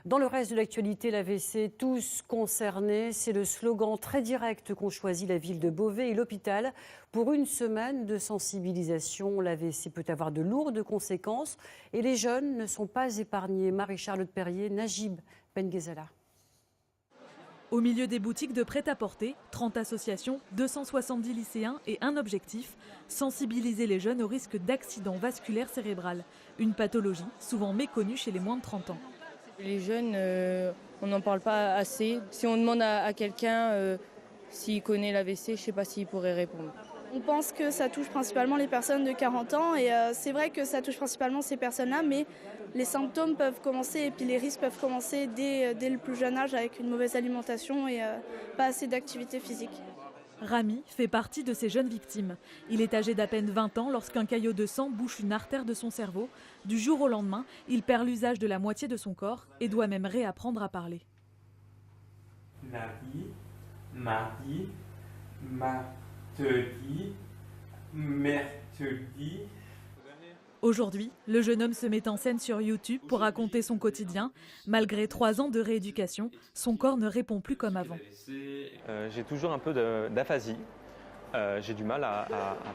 Dans le reste de l'actualité, l'AVC, tous concernés, c'est le slogan très direct qu'ont choisi la ville de Beauvais et l'hôpital. Pour une semaine de sensibilisation, l'AVC peut avoir de lourdes conséquences et les jeunes ne sont pas épargnés. Marie-Charlotte Perrier, Najib Benguezala. Au milieu des boutiques de prêt-à-porter, 30 associations, 270 lycéens et un objectif, sensibiliser les jeunes au risque d'accident vasculaire cérébral, une pathologie souvent méconnue chez les moins de 30 ans. Les jeunes, on n'en parle pas assez. Si on demande à quelqu'un s'il connaît l'AVC, je ne sais pas s'il pourrait répondre. On pense que ça touche principalement les personnes de 40 ans et c'est vrai que ça touche principalement ces personnes-là, mais les symptômes peuvent commencer et puis les risques peuvent commencer dès le plus jeune âge avec une mauvaise alimentation et pas assez d'activité physique. Rami fait partie de ces jeunes victimes. Il est âgé d'à peine 20 ans lorsqu'un caillot de sang bouche une artère de son cerveau. Du jour au lendemain, il perd l'usage de la moitié de son corps et doit même réapprendre à parler. Lundi, mardi, mercredi, mercredi. Aujourd'hui, le jeune homme se met en scène sur YouTube pour raconter son quotidien. Malgré 3 ans de rééducation, son corps ne répond plus comme avant. J'ai toujours un peu d'aphasie. J'ai du mal à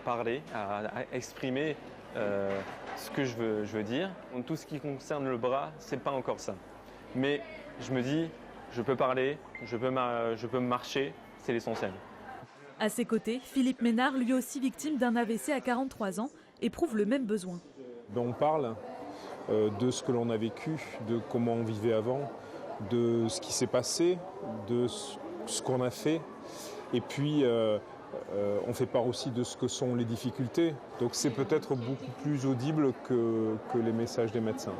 parler, à exprimer ce que je veux dire. Tout ce qui concerne le bras, c'est pas encore ça. Mais je me dis, je peux parler, je peux marcher, c'est l'essentiel. À ses côtés, Philippe Ménard, lui aussi victime d'un AVC à 43 ans, éprouve le même besoin. On parle de ce que l'on a vécu, de comment on vivait avant, de ce qui s'est passé, de ce qu'on a fait. Et puis, on fait part aussi de ce que sont les difficultés. Donc c'est peut-être beaucoup plus audible que les messages des médecins.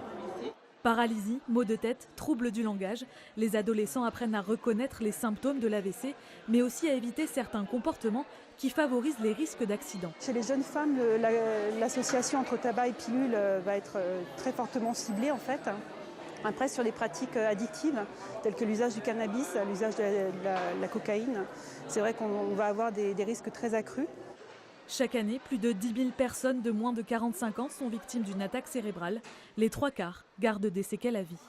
Paralysie, maux de tête, troubles du langage, les adolescents apprennent à reconnaître les symptômes de l'AVC, mais aussi à éviter certains comportements qui favorisent les risques d'accident. Chez les jeunes femmes, l'association entre tabac et pilule va être très fortement ciblée en fait. Après, sur les pratiques addictives, telles que l'usage du cannabis, l'usage de la cocaïne, c'est vrai qu'on va avoir des risques très accrus. Chaque année, plus de 10 000 personnes de moins de 45 ans sont victimes d'une attaque cérébrale. Les 3 quarts gardent des séquelles à vie.